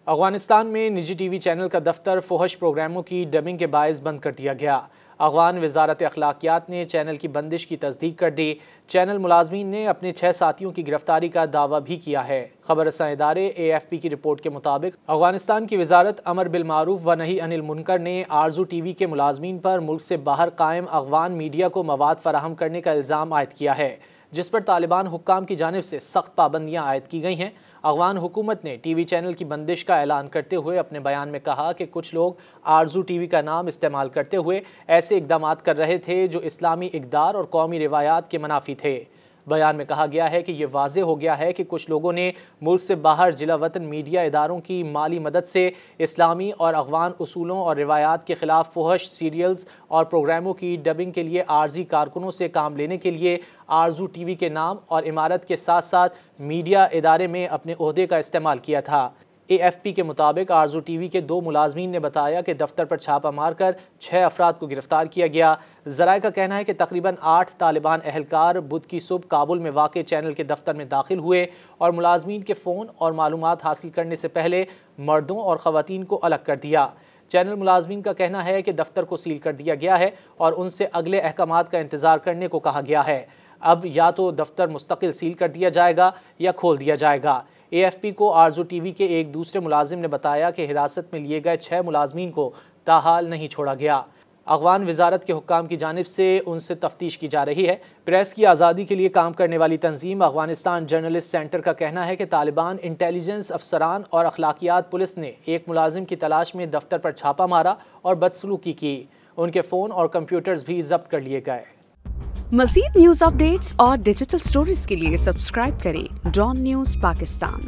افغانستان میں نجی T V channel کا دفتر فحش پروگراموں کی ڈبنگ کے باعث بند کر دیا گیا۔ افغان وزارت اخلاقیات نے چینل کی بندش کی تصدیق کر دی۔ چینل ملازمین نے اپنے 6 ساتھیوں کی گرفتاری کا دعویٰ بھی کیا ہے۔ خبر رساں ادارے AFP کی رپورٹ کے مطابق افغانستان کی وزارت امر بالمعروف و نہی عن المنکر نے آرزو ٹی وی کے ملازمین پر ملک سے باہر قائم افغان میڈیا کو مواد فراہم کرنے کا الزام عائد کیا ہے، جس پر طالبان حکام کی جانب سے سخت پابندیاں عائد کی گئی ہیں۔ افغان حکومت نے ٹی وی چینل کی بندش کا اعلان کرتے ہوئے اپنے بیان میں کہا کہ کچھ لوگ آرزو ٹی وی کا نام استعمال کرتے ہوئے ایسے اقدامات کر رہے تھے جو اسلامی اقدار اور قومی روایات کے منافی تھے۔ بیان میں کہا گیا ہے کہ یہ واضح ہو گیا ہے کہ کچھ لوگوں نے ملک سے باہر جلا وطن میڈیا اداروں کی مالی مدد سے اسلامی اور افغان اصولوں اور روایات کے خلاف فحش سیریلز اور پروگراموں کی ڈبنگ کے لیے عارضی کارکنوں سے کام لینے کے لیے آرزو ٹی وی کے نام اور عمارت کے ساتھ ساتھ میڈیا ادارے میں اپنے عہدے کا استعمال کیا تھا۔ AFP کے مطابق آرزو ٹی وی کے 2 ملازمین نے بتایا کہ دفتر پر چھاپہ مار کر 6 افراد کو گرفتار کیا گیا۔ ذرائع کا کہنا ہے کہ تقریباً 8 طالبان اہلکار بدھ کی صبح کابل میں واقع چینل کے دفتر میں داخل ہوئے اور ملازمین کے فون اور معلومات حاصل کرنے سے پہلے مردوں اور خواتین کو الگ کر دیا۔ چینل ملازمین کا کہنا ہے کہ دفتر کو سیل کر دیا گیا ہے اور ان سے اگلے احکامات کا انتظار کرنے کو کہا گیا ہے۔ اب یا تو دفتر مستقل سیل کر دیا جائے گا یا کھول دیا جائے گا۔ AFP کو آرزو ٹی وی کے ایک دوسرے ملازم نے بتایا کہ حراست میں لیے گئے 6 ملازمین کو تاحال نہیں چھوڑا گیا۔ افغان وزارت کے حکام کی جانب سے ان سے تفتیش کی جا رہی ہے۔ پریس کی آزادی کے لیے کام کرنے والی تنظیم افغانستان جرنلسٹ سینٹر کا کہنا ہے کہ طالبان انٹیلیجنس افسران اور اخلاقیات پولیس نے ایک ملازم کی تلاش میں دفتر پر چھاپہ مارا اور بدسلوکی کی۔ ان کے فون اور کمپیوٹرز بھی ضبط کر لیے گئے۔ مزید نیوز اپ ڈیٹس اور ڈیجیٹل سٹوریز کے لیے سبسکرائب کریں ڈان نیوز پاکستان۔